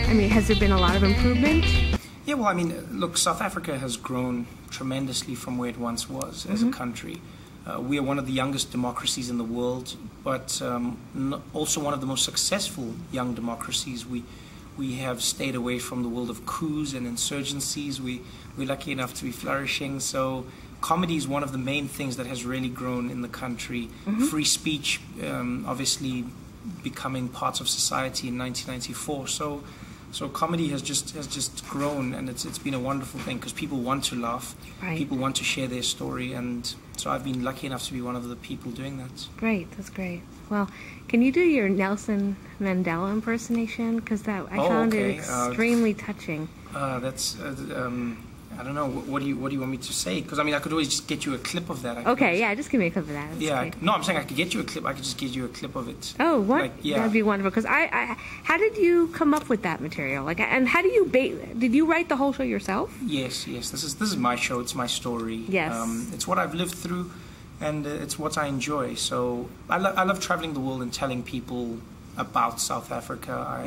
I mean, has there been a lot of improvement? Yeah, well, I mean, look, South Africa has grown tremendously from where it once was as a country. We are one of the youngest democracies in the world, but also one of the most successful young democracies. We have stayed away from the world of coups and insurgencies. We're lucky enough to be flourishing. So comedy is one of the main things that has really grown in the country. Free speech, obviously, becoming parts of society in 1994. So comedy has just grown, and it's been a wonderful thing because people want to laugh, people want to share their story, and so I've been lucky enough to be one of the people doing that. Great, that's great. Well, can you do your Nelson Mandela impersonation? Because I found it extremely touching. I don't know. What do you want me to say? Because I mean, I could always just get you a clip of that. Yeah, just give me a clip of that. That's no, I'm saying I could get you a clip. I could just get you a clip of it. Oh, what? That'd be wonderful. Because how did you come up with that material? Like, and how do you did you write the whole show yourself? Yes. This is my show. It's my story. Yes. It's what I've lived through, and it's what I enjoy. So I love traveling the world and telling people about South Africa.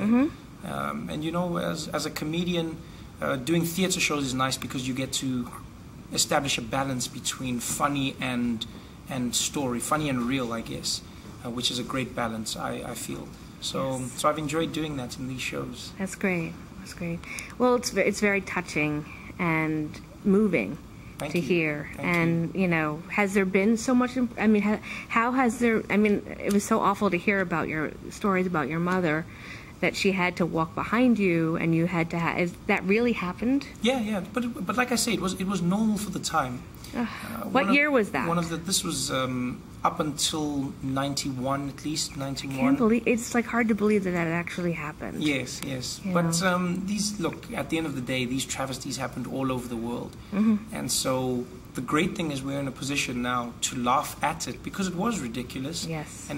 And you know, as a comedian. Doing theatre shows is nice because you get to establish a balance between funny and story, funny and real, I guess, which is a great balance, I feel. So I've enjoyed doing that in these shows. That's great. That's great. Well, it's very touching and moving to hear. And you know, has there been so much? I mean, how has there? I mean, it was so awful to hear about your stories about your mother. That she had to walk behind you, and you had to. Is that really happened? Yeah. But like I say, it was normal for the time. What year was that? This was up until 91, at least 91. I can't believe it's like hard to believe that actually happened. Yes. Yeah. But look, at the end of the day, these travesties happened all over the world, and so. The great thing is we're in a position now to laugh at it because it was ridiculous. Yes. And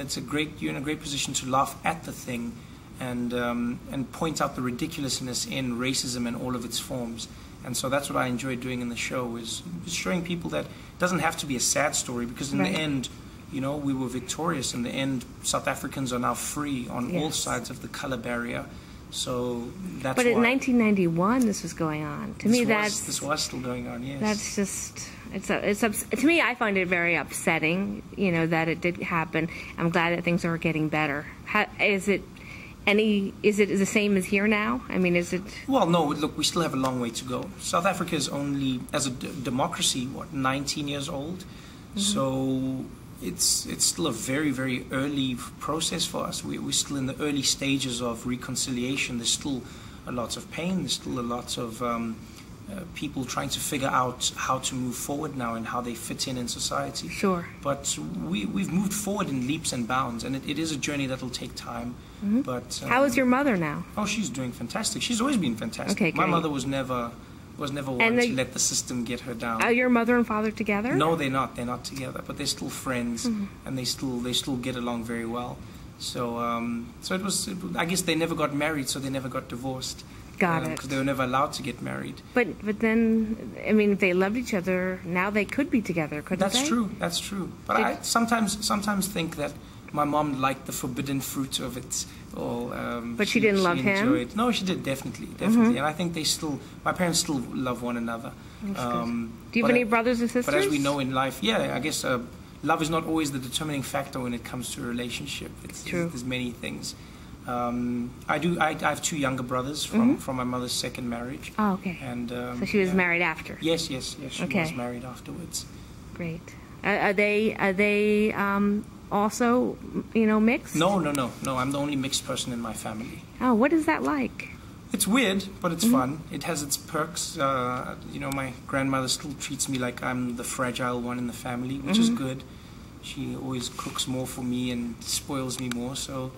you're in a great position to laugh at the thing and point out the ridiculousness in racism and all of its forms. And so that's what I enjoy doing in the show is showing people that it doesn't have to be a sad story because in the end, you know, we were victorious. In the end, South Africans are now free on all sides of the color barrier. So that's But in 1991, this was going on. To me, this was still going on. Yes. That's just. To me, I find it very upsetting, you know, that it did happen. I'm glad that things are getting better. Is it the same as here now? I mean, is it? Well, no. Look, we still have a long way to go. South Africa is only, as a democracy, 19 years old. So it's still a very, very early process for us. We're still in the early stages of reconciliation. There's still a lot of pain. There's still a lot of people trying to figure out how to move forward now and how they fit in society. Sure. But we've moved forward in leaps and bounds, and it is a journey that'll take time. But how is your mother now? Oh, she's doing fantastic. She's always been fantastic. Okay, great. My mother was never one to let the system get her down. Are your mother and father together? No, they're not. They're not together, but they're still friends, and they still get along very well. So it was. I guess they never got married, so they never got divorced. Got it. Because they were never allowed to get married. But then, I mean, if they loved each other, now they could be together, couldn't they? That's true. But I sometimes think that my mom liked the forbidden fruit of it all. But she didn't love him? No, she did, definitely. And I think my parents still love one another. That's good. Do you have any brothers or sisters? But as we know in life, I guess love is not always the determining factor when it comes to a relationship. It's true. There's many things. I have two younger brothers from my mother's second marriage. Oh, okay. And so she was married after. Yes. She was married afterwards. Great. Are they also, you know, mixed? No. I'm the only mixed person in my family. Oh, what is that like? It's weird, but it's fun. It has its perks. You know, my grandmother still treats me like I'm the fragile one in the family, which is good. She always cooks more for me and spoils me more, so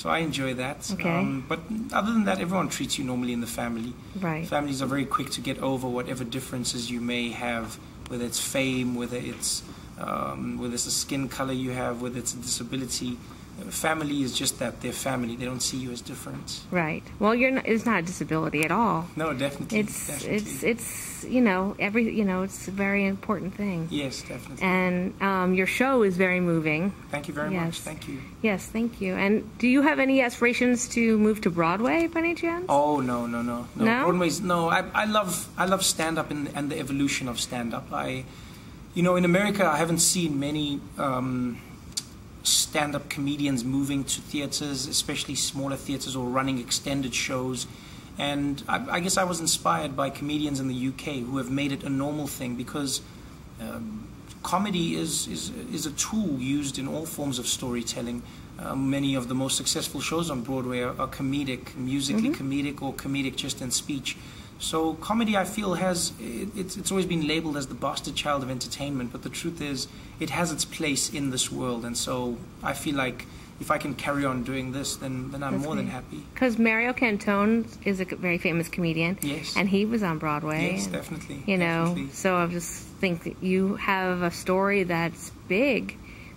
I enjoy that. Okay. But other than that, everyone treats you normally in the family. Right. Families are very quick to get over whatever differences you may have, whether it's fame, whether it's a skin color you have, whether it's a disability. family is just that, they're family. They don't see you as different. Right. Well, it's not a disability at all. No, definitely. It's it's a very important thing. Yes, definitely. And your show is very moving. Thank you very much. Thank you. Yes, thank you. And do you have any aspirations to move to Broadway by any chance? Oh, no. Broadway's, no. I love stand-up and the evolution of stand-up. In America, I haven't seen many stand-up comedians moving to theaters, especially smaller theaters, or running extended shows. And I guess I was inspired by comedians in the UK who have made it a normal thing, because comedy is a tool used in all forms of storytelling. Many of the most successful shows on Broadway are comedic, musically comedic, or comedic just in speech. So comedy, I feel, it's always been labeled as the bastard child of entertainment, but the truth is it has its place in this world. And so I feel like if I can carry on doing this, then I'm more than happy. Because Mario Cantone is a very famous comedian. Yes. And he was on Broadway. Yes, definitely. Definitely. So I just think that you have a story that's big,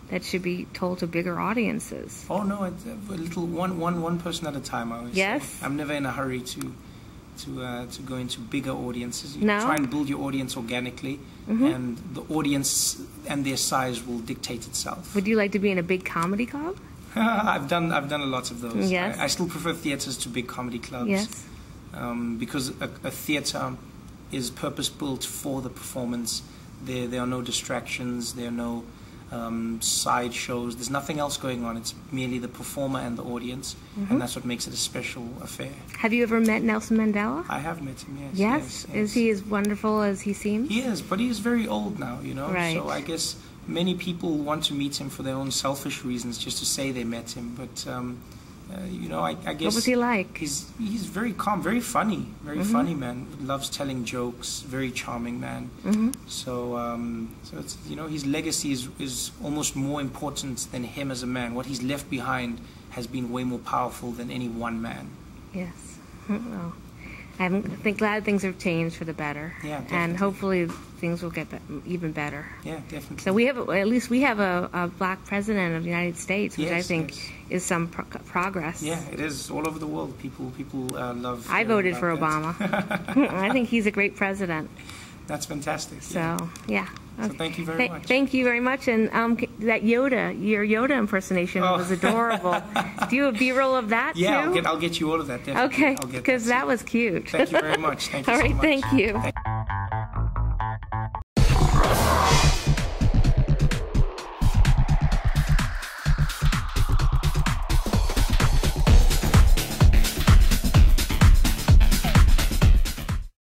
that should be told to bigger audiences. Oh, no, a little one person at a time, I always say. I'm never in a hurry to go into bigger audiences. You try and build your audience organically, and the audience and their size will dictate itself. Would you like to be in a big comedy club? I've done a lot of those. Yes. I still prefer theaters to big comedy clubs. Yes. Because a theater is purpose built for the performance. There are no distractions. There are no side shows. There's nothing else going on. It's merely the performer and the audience, and that's what makes it a special affair. Have you ever met Nelson Mandela? I have met him, yes. Yes? Is he as wonderful as he seems? He is, but he is very old now, Right. So I guess many people want to meet him for their own selfish reasons, just to say they met him. But I guess. What was he like? He's very calm, very funny, funny man. Loves telling jokes. Very charming man. So it's, his legacy is almost more important than him as a man. What he's left behind has been way more powerful than any one man. Yes. Well, I'm glad things have changed for the better. Yeah, definitely. And hopefully things will get even better. Yeah, definitely. So at least we have a black president of the United States, which I think is some progress. Yeah, it is. All over the world, people love. I voted for Obama. I think he's a great president. That's fantastic. So yeah. So thank you very much. Thank you very much. And that your Yoda impersonation was adorable. Do you have B-roll of that too? Yeah, I'll get you all of that. Definitely. Okay, because that was cute. Thank you very much. Thank you all so right, much. thank you.